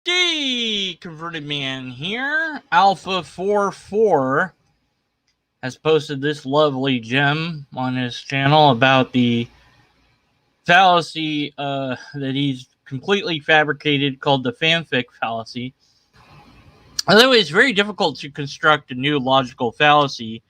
Converted Man here. Alpha44 has posted this lovely gem on his channel about the fallacy that he's completely fabricated called the fanfic fallacy. Although it's very difficult to construct a new logical fallacy,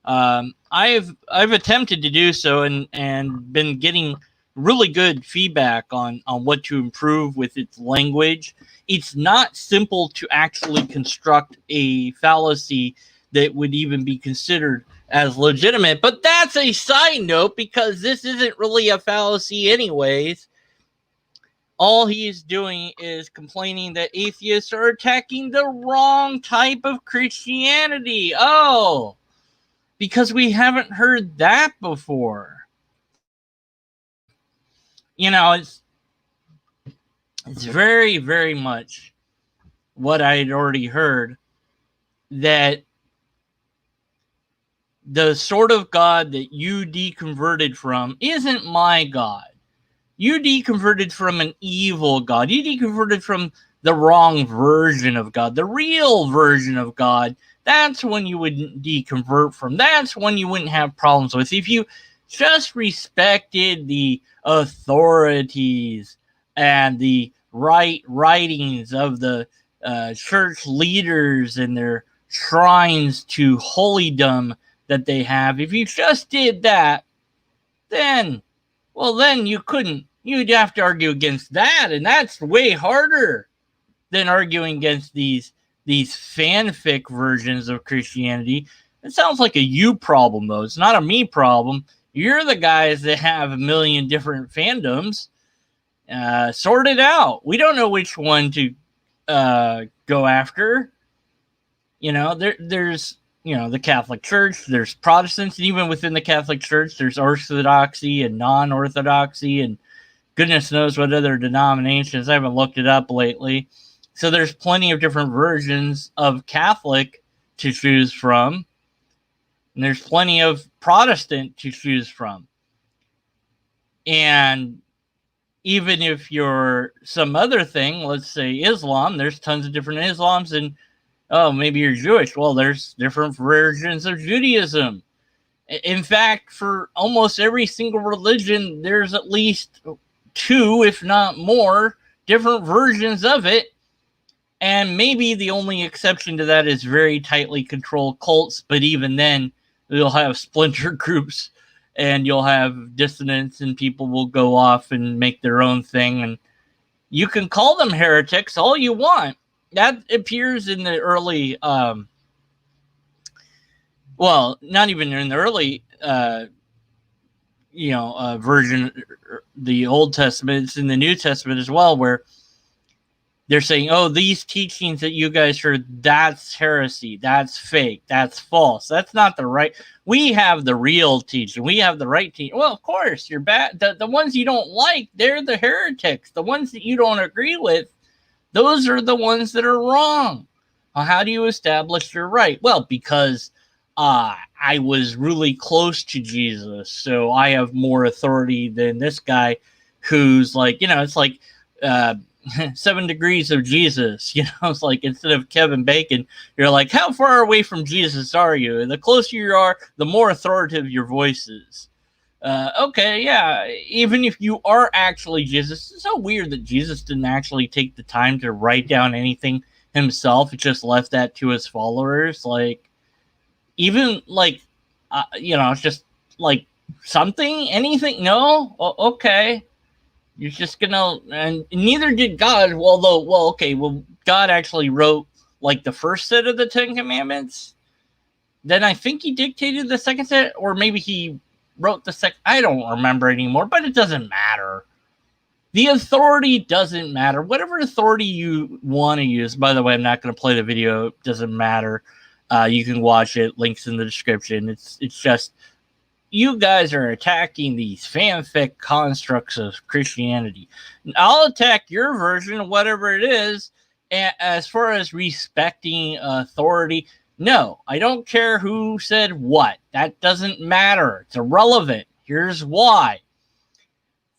I've attempted to do so and been getting really good feedback on what to improve with its language. It's not simple to actually construct a fallacy that would even be considered as legitimate. But that's a side note because this isn't really a fallacy anyways. All he is doing is complaining that atheists are attacking the wrong type of Christianity. Oh, because we haven't heard that before. You know, it's very, very much what I had already heard, that the sort of God that you deconverted from isn't my God. You deconverted from an evil God. You deconverted from the wrong version of God. The real version of God, that's when you would deconvert from. That's when you wouldn't have problems with. If you just respected the authorities and the right writings of the church leaders and their shrines to holydom that they have, if you just did that, then you couldn't. You'd have to argue against that, and that's way harder than arguing against these fanfic versions of Christianity. It sounds like a you problem, though. It's not a me problem. You're the guys that have a million different fandoms. Sort it out. We don't know which one to go after. You know, there's the Catholic Church, there's Protestants, and even within the Catholic Church, there's Orthodoxy and non-Orthodoxy, and goodness knows what other denominations. I haven't looked it up lately. So there's plenty of different versions of Catholic to choose from, and there's plenty of Protestant to choose from. And even if you're some other thing, let's say Islam, there's tons of different Islams, and oh, maybe you're Jewish. Well, there's different versions of Judaism. In fact, for almost every single religion, there's at least 2, if not more, different versions of it. And maybe the only exception to that is very tightly controlled cults. But even then, you'll have splinter groups and you'll have dissonance, and people will go off and make their own thing. And you can call them heretics all you want. That appears in the early, not even in the early, version, the Old Testament. It's in the New Testament as well, where they're saying, oh, these teachings that you guys heard, that's heresy, that's fake, that's false, that's not the right. We have the real teaching. We have the right teaching. Well, of course, you're bad. The ones you don't like, they're the heretics. The ones that you don't agree with, those are the ones that are wrong. Well, how do you establish you're right? Well, because I was really close to Jesus, so I have more authority than this guy who's like, it's like 7 degrees of Jesus. It's like instead of Kevin Bacon, you're like, how far away from Jesus are you? And the closer you are, the more authoritative your voice is. Okay, yeah, even if you are actually Jesus, it's so weird that Jesus didn't actually take the time to write down anything himself. He just left that to his followers. Like, even like, it's just like something, anything. No, okay, you're just gonna, and neither did God. God actually wrote like the first set of the 10 Commandments. Then I think he dictated the second set, or maybe he wrote the second. I don't remember anymore, but it doesn't matter. The authority doesn't matter. Whatever authority you want to use. By the way, I'm not going to play the video. It doesn't matter. You can watch it. Links in the description. It's just, you guys are attacking these fanfic constructs of Christianity. I'll attack your version, whatever it is. And as far as respecting authority, no, I don't care who said what. That doesn't matter. It's irrelevant. Here's why.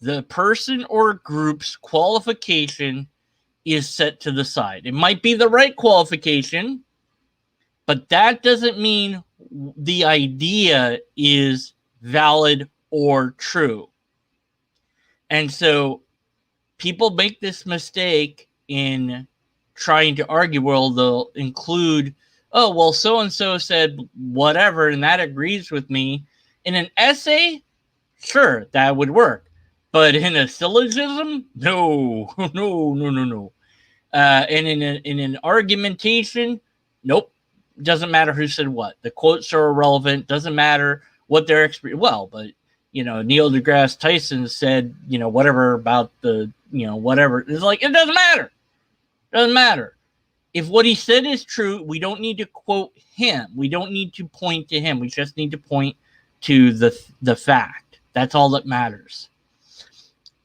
The person or group's qualification is set to the side. It might be the right qualification, but that doesn't mean the idea is valid or true. And so people make this mistake in trying to argue. Well, they'll include, oh, well, so-and-so said whatever, and that agrees with me. In an essay, sure, that would work. But in a syllogism, no. And in an argumentation, nope. Doesn't matter who said what. The quotes are irrelevant. Doesn't matter what their experience. Well, but Neil deGrasse Tyson said, whatever about the, whatever. It's like, it doesn't matter. Doesn't matter. If what he said is true, we don't need to quote him. We don't need to point to him. We just need to point to the fact. That's all that matters.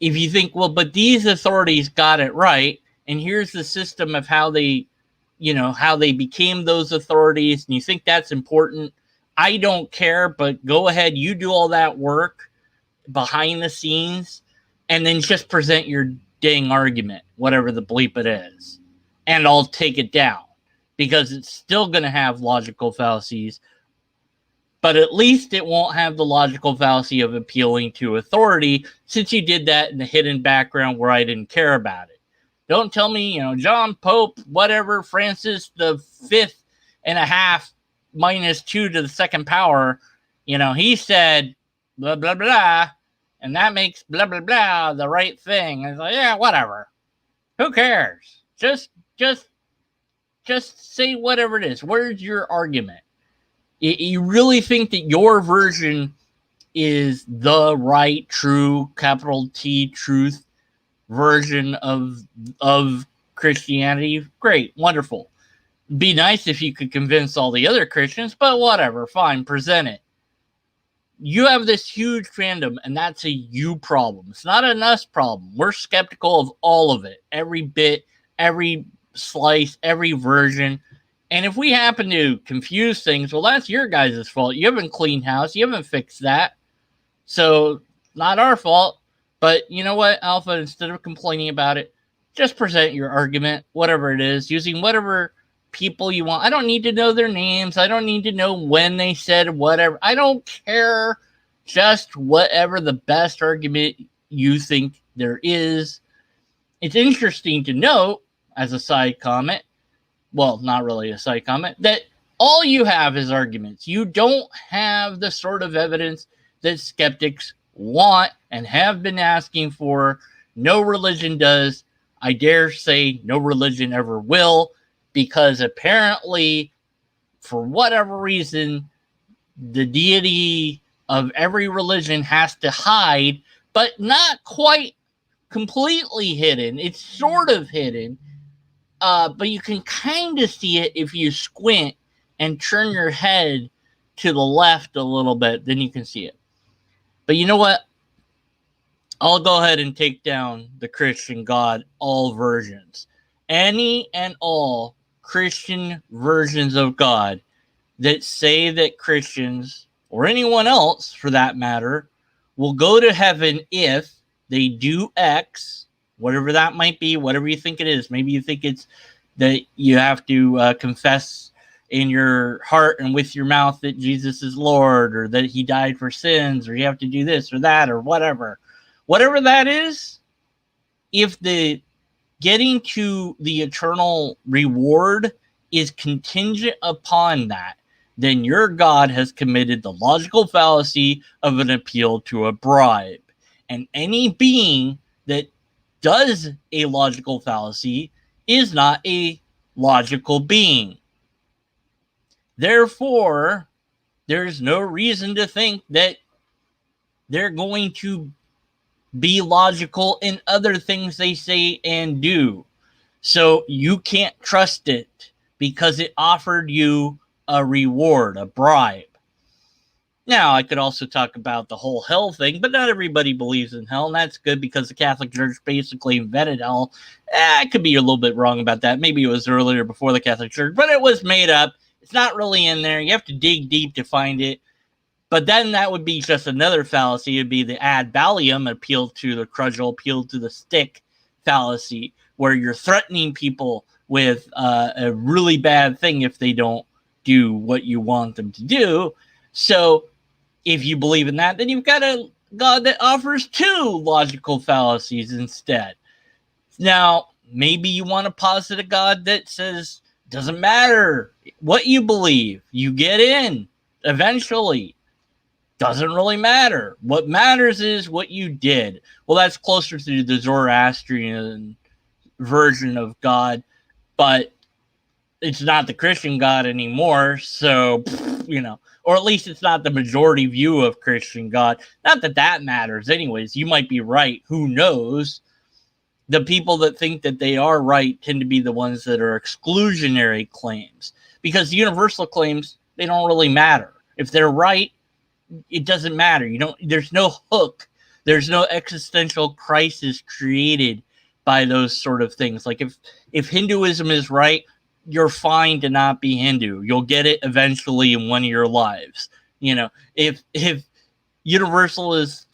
If you think, well, but these authorities got it right, and here's the system of how they became those authorities, and you think that's important, I don't care, but go ahead, you do all that work behind the scenes, and then just present your dang argument, whatever the bleep it is, and I'll take it down, because it's still going to have logical fallacies, but at least it won't have the logical fallacy of appealing to authority, since you did that in the hidden background where I didn't care about it. Don't tell me, John Pope, whatever, Francis the 5th and a half minus 2 to the second power, he said blah, blah, blah, and that makes blah, blah, blah the right thing. And it's like, yeah, whatever. Who cares? Just say whatever it is. Where's your argument? You really think that your version is the right, true, capital T, truth version of Christianity? Great, wonderful. Be nice if you could convince all the other Christians, but whatever, fine, present it. You have this huge fandom, and that's a you problem. It's not an us problem. We're skeptical of all of it, every bit, every slice, every version. And if we happen to confuse things, well, that's your guys' fault. You haven't cleaned house. You haven't fixed that. So, not our fault. But you know what, Alpha, instead of complaining about it, just present your argument, whatever it is, using whatever people you want. I don't need to know their names. I don't need to know when they said whatever. I don't care. Just whatever the best argument you think there is. It's interesting to note, as a side comment, well, not really a side comment, that all you have is arguments. You don't have the sort of evidence that skeptics want and have been asking for. No religion does. I dare say no religion ever will, because apparently, for whatever reason, the deity of every religion has to hide, but not quite completely hidden. It's sort of hidden, but you can kind of see it if you squint and turn your head to the left a little bit, then you can see it. But you know what? I'll go ahead and take down the Christian God, all versions. Any and all Christian versions of God that say that Christians, or anyone else for that matter, will go to heaven if they do X, whatever that might be, whatever you think it is. Maybe you think it's that you have to confess in your heart and with your mouth that Jesus is Lord, or that he died for sins, or you have to do this or that, or whatever. Whatever that is, if the getting to the eternal reward is contingent upon that, then your God has committed the logical fallacy of an appeal to a bribe. And any being that does a logical fallacy is not a logical being. Therefore, there's no reason to think that they're going to be logical in other things they say and do. So you can't trust it because it offered you a reward, a bribe. Now, I could also talk about the whole hell thing, but not everybody believes in hell, and that's good because the Catholic Church basically invented hell. I could be a little bit wrong about that. Maybe it was earlier before the Catholic Church, but it was made up. It's not really in there. You have to dig deep to find it. But then that would be just another fallacy. It would be the ad ballum, appeal to the cudgel, appeal to the stick fallacy, where you're threatening people with a really bad thing if they don't do what you want them to do. So if you believe in that, then you've got a God that offers two logical fallacies instead. Now, maybe you want to posit a God that says, doesn't matter what you believe, you get in eventually. Doesn't really matter. What matters is what you did. Well, that's closer to the Zoroastrian version of God, but it's not the Christian God anymore. So, or at least it's not the majority view of Christian God. Not that that matters, anyways. You might be right. Who knows? The people that think that they are right tend to be the ones that are exclusionary claims, because universal claims, they don't really matter. If they're right, it doesn't matter. There's no hook. There's no existential crisis created by those sort of things. Like if Hinduism is right, you're fine to not be Hindu. You'll get it eventually in one of your lives. If universal is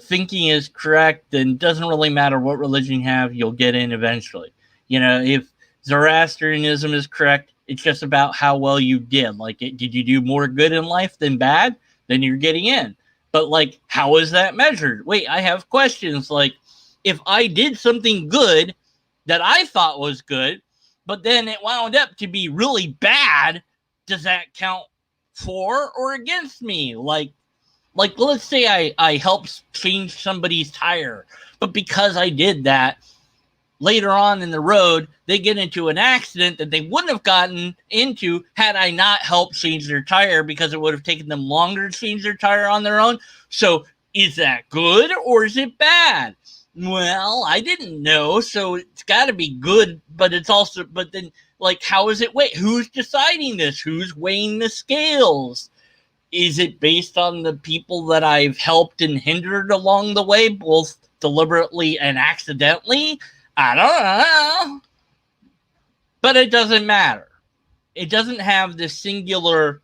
thinking is correct, then it doesn't really matter what religion you have, you'll get in eventually. If Zoroastrianism is correct, it's just about how well you did. Like, did you do more good in life than bad? Then you're getting in. But, like, how is that measured? Wait, I have questions. Like, if I did something good that I thought was good, but then it wound up to be really bad, does that count for or against me? Like let's say I helped change somebody's tire, but because I did that, later on in the road, they get into an accident that they wouldn't have gotten into had I not helped change their tire, because it would have taken them longer to change their tire on their own. So is that good or is it bad? Well, I didn't know, so it's got to be good, but then, like, how is it? Wait, who's deciding this? Who's weighing the scales? Is it based on the people that I've helped and hindered along the way, both deliberately and accidentally? I don't know. But it doesn't matter. It doesn't have the singular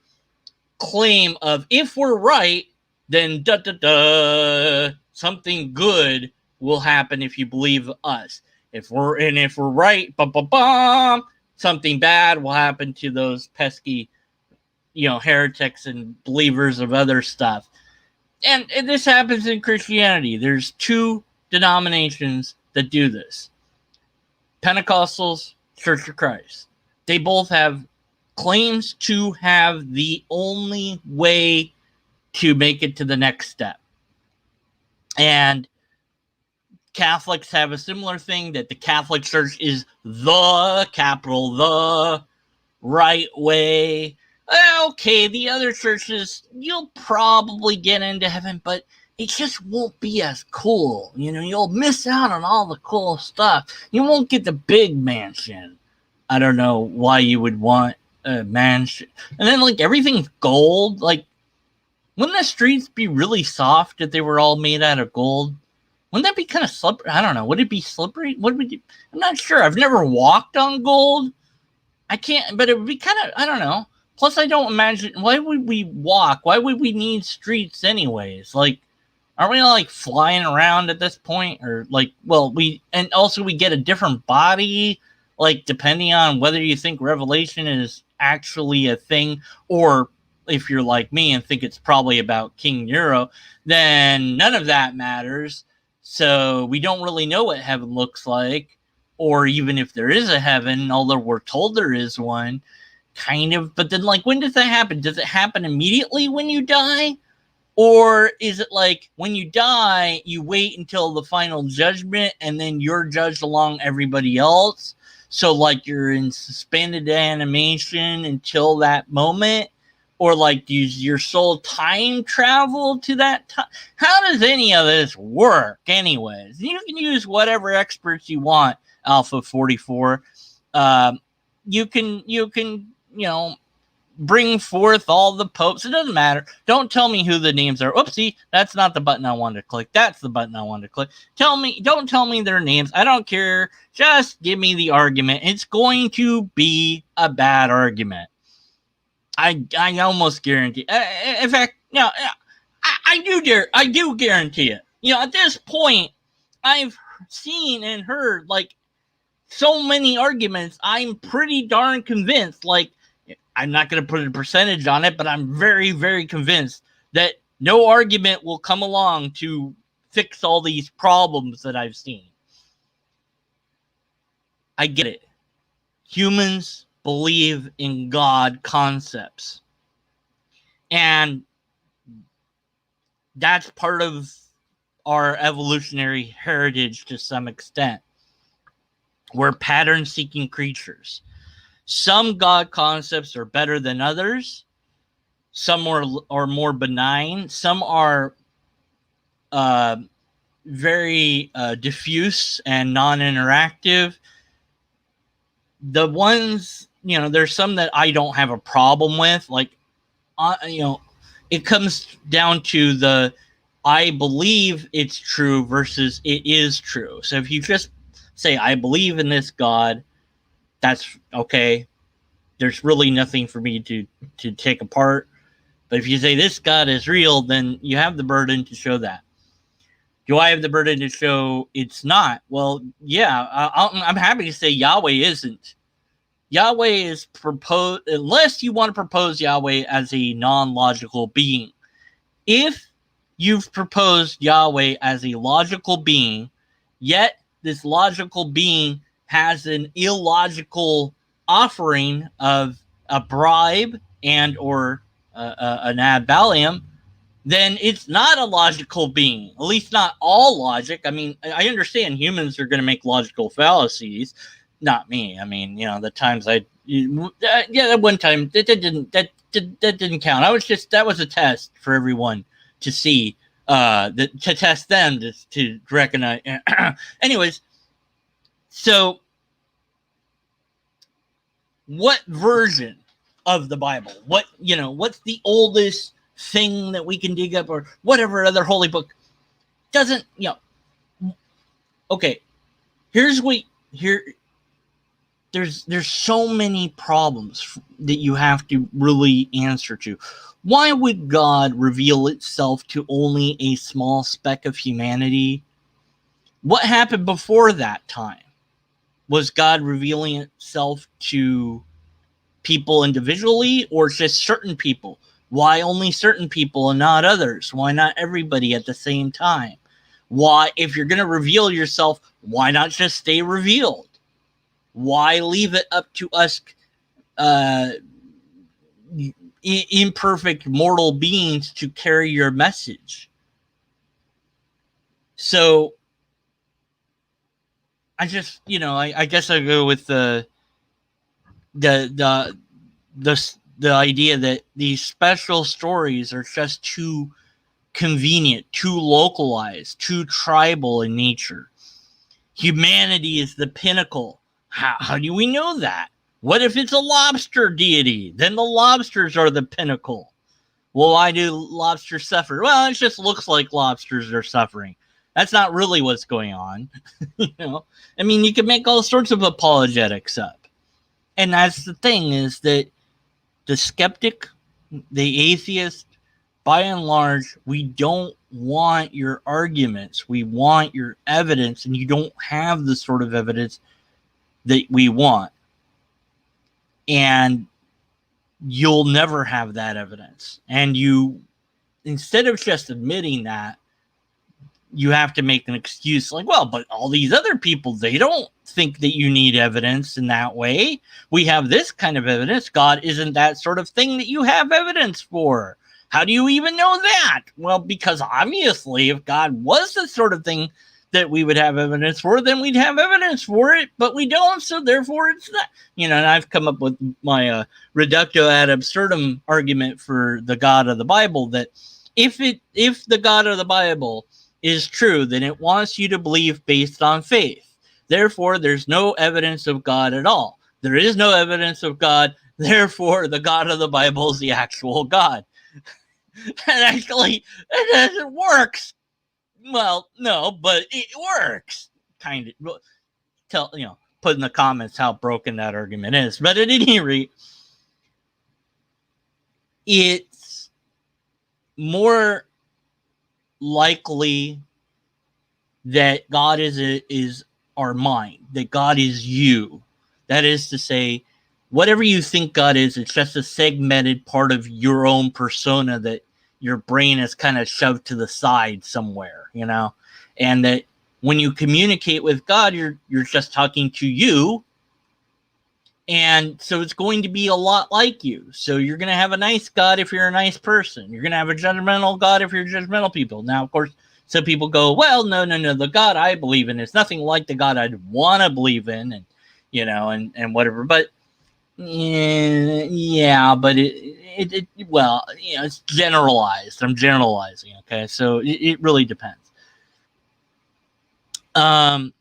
claim of, if we're right, then something good will happen if you believe us. If we're right, something bad will happen to those pesky, heretics and believers of other stuff. And this happens in Christianity. There's two denominations that do this. Pentecostals, Church of Christ. They both have claims to have the only way to make it to the next step. And Catholics have a similar thing, that the Catholic Church is the right way. Okay, the other churches, you'll probably get into heaven, but it just won't be as cool. You'll miss out on all the cool stuff. You won't get the big mansion. I don't know why you would want a mansion. And then, like, everything's gold. Like, wouldn't the streets be really soft if they were all made out of gold? Wouldn't that be kind of slippery? I don't know. Would it be slippery? I'm not sure. I've never walked on gold. I can't, but it would be kind of, I don't know. Plus, I don't imagine, why would we walk? Why would we need streets anyways? Like, aren't we all, like, flying around at this point? Or, like, and also we get a different body, like, depending on whether you think Revelation is actually a thing, or if you're like me and think it's probably about King Nero, then none of that matters. So we don't really know what heaven looks like, or even if there is a heaven, although we're told there is one, kind of. But then, like, when does that happen? Does it happen immediately when you die? Or is it like, when you die, you wait until the final judgment and then you're judged along everybody else? So, like, you're in suspended animation until that moment? Or, like, does your soul time travel to that time? How does any of this work anyways? You can use whatever experts you want, Alpha 44. You can bring forth all the popes. It doesn't matter. Don't tell me who the names are. Oopsie, that's not the button I wanted to click. That's the button I wanted to click. Don't tell me their names. I don't care. Just give me the argument. It's going to be a bad argument. I almost guarantee. In fact, I do guarantee it. At this point, I've seen and heard like so many arguments. I'm pretty darn convinced, like, I'm not going to put a percentage on it, but I'm very, very convinced that no argument will come along to fix all these problems that I've seen. I get it. Humans believe in God concepts. And that's part of our evolutionary heritage to some extent. We're pattern-seeking creatures. Some God concepts are better than others. Some are more benign. Some are very diffuse and non-interactive. The ones, there's some that I don't have a problem with. Like, it comes down to the I believe it's true versus it is true. So if you just say, I believe in this God, that's okay. There's really nothing for me to take apart. But if you say this God is real, then you have the burden to show that. Do I have the burden to show it's not? Well, yeah, I'm happy to say Yahweh isn't. Yahweh is proposed, unless you want to propose Yahweh as a non-logical being. If you've proposed Yahweh as a logical being, yet this logical being has an illogical offering of a bribe and or an ad valorem, then it's not a logical being. At least not all logic. I mean, I understand humans are going to make logical fallacies. Not me. I mean, the times that one time that didn't count. That was a test for everyone to see, to test them to recognize. Anyways, so what version of the Bible? What's the oldest thing that we can dig up, or whatever other holy book doesn't, okay, there's so many problems that you have to really answer to. Why would God reveal itself to only a small speck of humanity? What happened before that time? Was God revealing itself to people individually, or just certain people? Why only certain people and not others? Why not everybody at the same time? Why, if you're going to reveal yourself, why not just stay revealed? Why leave it up to us imperfect mortal beings to carry your message? So I just, I guess I go with the idea that these special stories are just too convenient, too localized, too tribal in nature. Humanity is the pinnacle. How do we know that? What if it's a lobster deity? Then the lobsters are the pinnacle. Well, why do lobsters suffer? Well, it just looks like lobsters are suffering. That's not really what's going on. I mean, you can make all sorts of apologetics up. And that's the thing, is that the skeptic, the atheist, by and large, we don't want your arguments. We want your evidence, and you don't have the sort of evidence that we want. And you'll never have that evidence. And instead of just admitting that, you have to make an excuse like, well, but all these other people, they don't think that you need evidence in that way. We have this kind of evidence. God isn't that sort of thing that you have evidence for. How do you even know that? Well, because obviously if God was the sort of thing that we would have evidence for, then we'd have evidence for it, but we don't, so therefore it's not. And I've come up with my reductio ad absurdum argument for the God of the Bible, that if the God of the Bible is true, then it wants you to believe based on faith. Therefore, there's no evidence of God at all. There is no evidence of God. Therefore, the God of the Bible is the actual God. And actually, it works. Well, no, but it works. Kind of. Put in the comments how broken that argument is. But at any rate, it's more likely that God is our mind, that God is you. That is to say, whatever you think God is, it's just a segmented part of your own persona that your brain has kind of shoved to the side somewhere, you know? And that when you communicate with God, you're just talking to you. And so it's going to be a lot like you. So you're going to have a nice God if you're a nice person. You're going to have a judgmental God if you're judgmental people. Now, of course, some people go, well, no. The God I believe in is nothing like the God I'd want to believe in, and you know, and whatever. But yeah, but it well, you know, it's generalized. I'm generalizing. Okay, so it really depends. Um.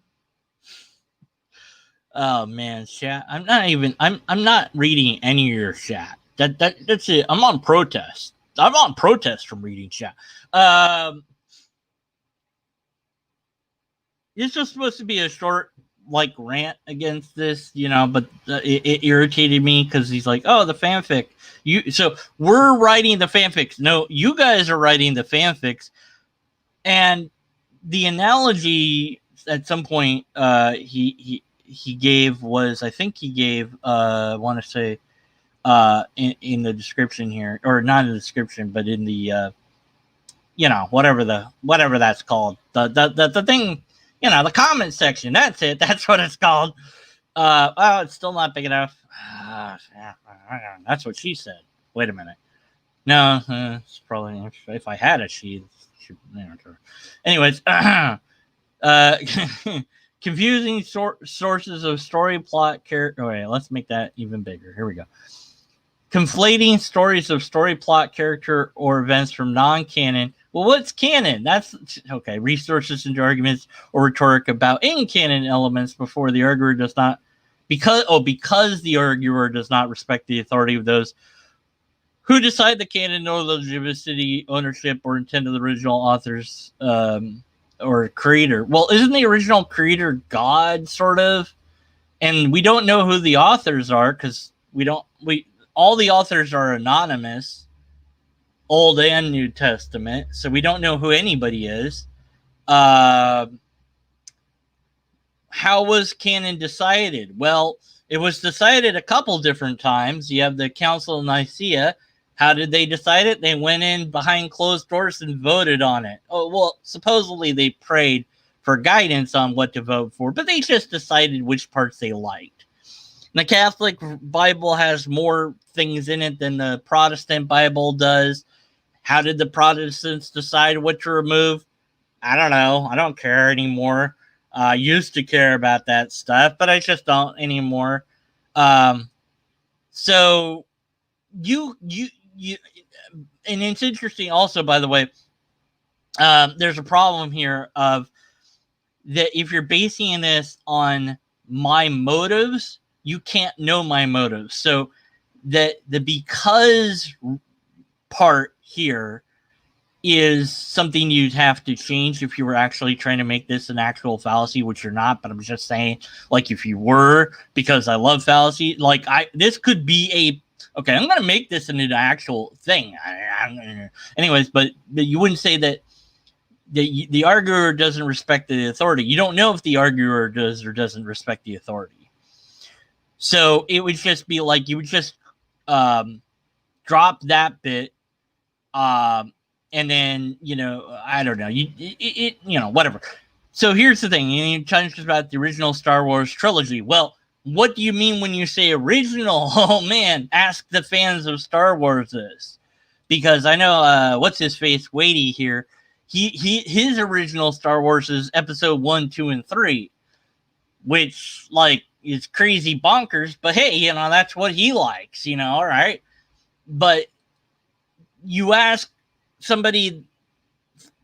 Oh man, chat. I'm not reading any of your chat. That's it. I'm on protest. I'm on protest from reading chat. It's just supposed to be a short like rant against this, you know, but it irritated me because he's like, oh, the fanfic. So we're writing the fanfics. No, you guys are writing the fanfics. And the analogy at some point he gave was, I think he gave I want to say in the description here, or not in the description, but in the you know, whatever that's called, the thing, you know, the comment section. That's it. That's what it's called. Oh, it's still not big enough. That's what she said. Wait a minute. No, it's probably, if I had a she. You know, anyways, confusing sources of story, plot, character. Okay, let's make that even bigger. Here we go. Conflating stories of story, plot, character, or events from non-canon. Well, what's canon? That's okay. Resources into arguments or rhetoric about in-canon elements before the arguer does not, because the arguer does not respect the authority of those who decide the canon, or the legitimacy, ownership, or intent of the original authors or creator. Well, isn't the original creator God, sort of? And we don't know who the authors are because all the authors are anonymous, Old and New Testament, so we don't know who anybody is. How was canon decided? Well, it was decided a couple different times. You have the Council of Nicaea. How did they decide it? They went in behind closed doors and voted on it. Oh, well, supposedly they prayed for guidance on what to vote for, but they just decided which parts they liked. The Catholic Bible has more things in it than the Protestant Bible does. How did the Protestants decide what to remove? I don't know. I don't care anymore. I used to care about that stuff, but I just don't anymore. So you, and it's interesting also, by the way, there's a problem here of that if you're basing this on my motives, you can't know my motives. So that the because part here is something you'd have to change if you were actually trying to make this an actual fallacy, which you're not. But I'm just saying, like, if you were, because I love fallacy, like this could be okay, I'm going to make this into an actual thing. Anyways, but you wouldn't say that the arguer doesn't respect the authority. You don't know if the arguer does or doesn't respect the authority. So it would just be like you would just drop that bit, and then, you know, I don't know, you know, whatever. So here's the thing: you talk about the original Star Wars trilogy. Well, what do you mean when you say original? Oh man, ask the fans of Star Wars this, because I know what's his face, Wadey here. His original Star Wars is Episode 1, 2, and 3, which like is crazy bonkers. But hey, you know, that's what he likes. You know, all right. But you ask somebody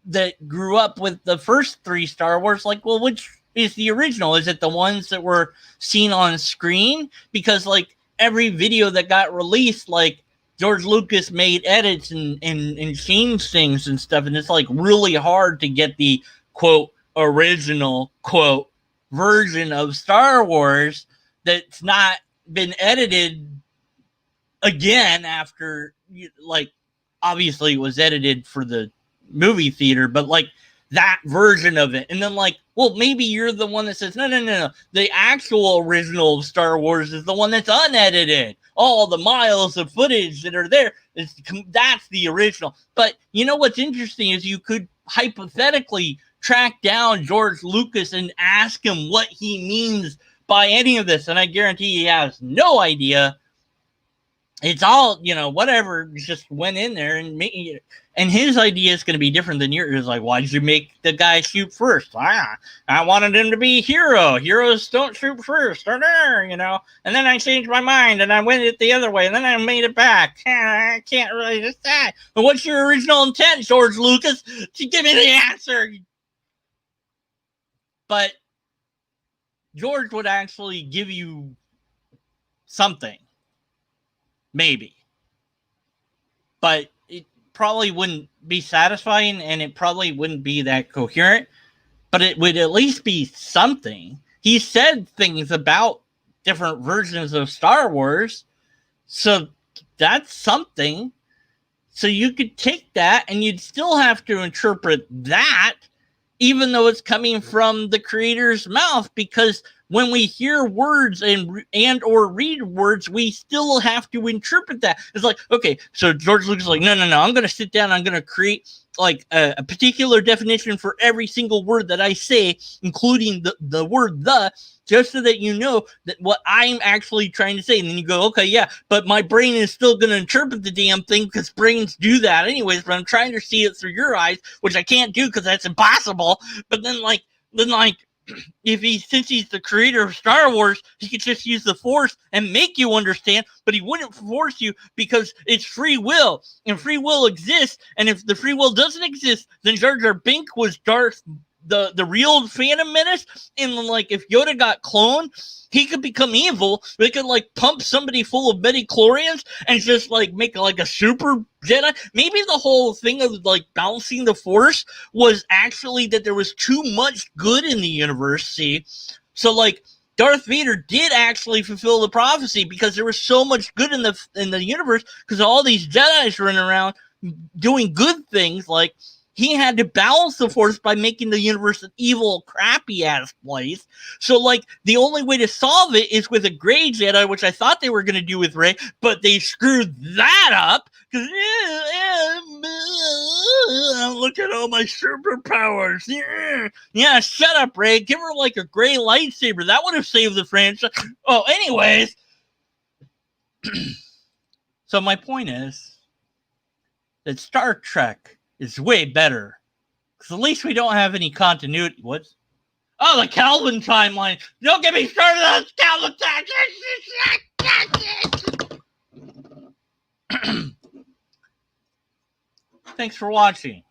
that grew up with the first 3 Star Wars, like, well, which is the original? Is it the ones that were seen on screen? Because like every video that got released, like George Lucas made edits and changed things and stuff, and it's like really hard to get the quote original quote version of Star Wars that's not been edited again after, like, obviously it was edited for the movie theater, but like that version of it. And then like, well, maybe you're the one that says, no. The actual original of Star Wars is the one that's unedited. All the miles of footage that are there, that's the original. But you know what's interesting is you could hypothetically track down George Lucas and ask him what he means by any of this. And I guarantee he has no idea. It's all, whatever, just went in there and made it. And his idea is going to be different than yours. Like, why did you make the guy shoot first? I wanted him to be a hero. Heroes don't shoot first. And then I changed my mind and I went it the other way and then I made it back. I can't really decide. But what's your original intent, George Lucas? To give me the answer. But George would actually give you something. Maybe. But it probably wouldn't be satisfying and it probably wouldn't be that coherent. But it would at least be something. He said things about different versions of Star Wars. So that's something. So you could take that and you'd still have to interpret that, even though it's coming from the creator's mouth, because when we hear words and or read words, we still have to interpret that. It's like, okay, so George Lucas is like, no, I'm going to sit down, I'm going to create like a particular definition for every single word that I say, including the word the, just so that you know that what I'm actually trying to say. And then you go, okay, yeah, but my brain is still going to interpret the damn thing because brains do that anyways, but I'm trying to see it through your eyes, which I can't do because that's impossible. But then since he's the creator of Star Wars, he could just use the Force and make you understand, but he wouldn't force you because it's free will, and free will exists. And if the free will doesn't exist, then Jar Jar Binks was Darth, the real Phantom Menace. And like, if Yoda got cloned, he could become evil. They could like pump somebody full of midi-chlorians and just like make like a super Jedi. Maybe the whole thing of like balancing the Force was actually that there was too much good in the universe. See, so like Darth Vader did actually fulfill the prophecy because there was so much good in the universe because all these Jedi's running around doing good things. Like, he had to balance the Force by making the universe an evil, crappy-ass place. So, like, the only way to solve it is with a gray Jedi, which I thought they were going to do with Rey, but they screwed that up. Because, look at all my superpowers. Yeah, shut up, Rey. Give her, like, a gray lightsaber. That would have saved the franchise. Oh, anyways. So, my point is that Star Trek is way better. Because at least we don't have any continuity. What? Oh, the Calvin timeline. Don't get me started on Calvin timeline. Thanks for watching.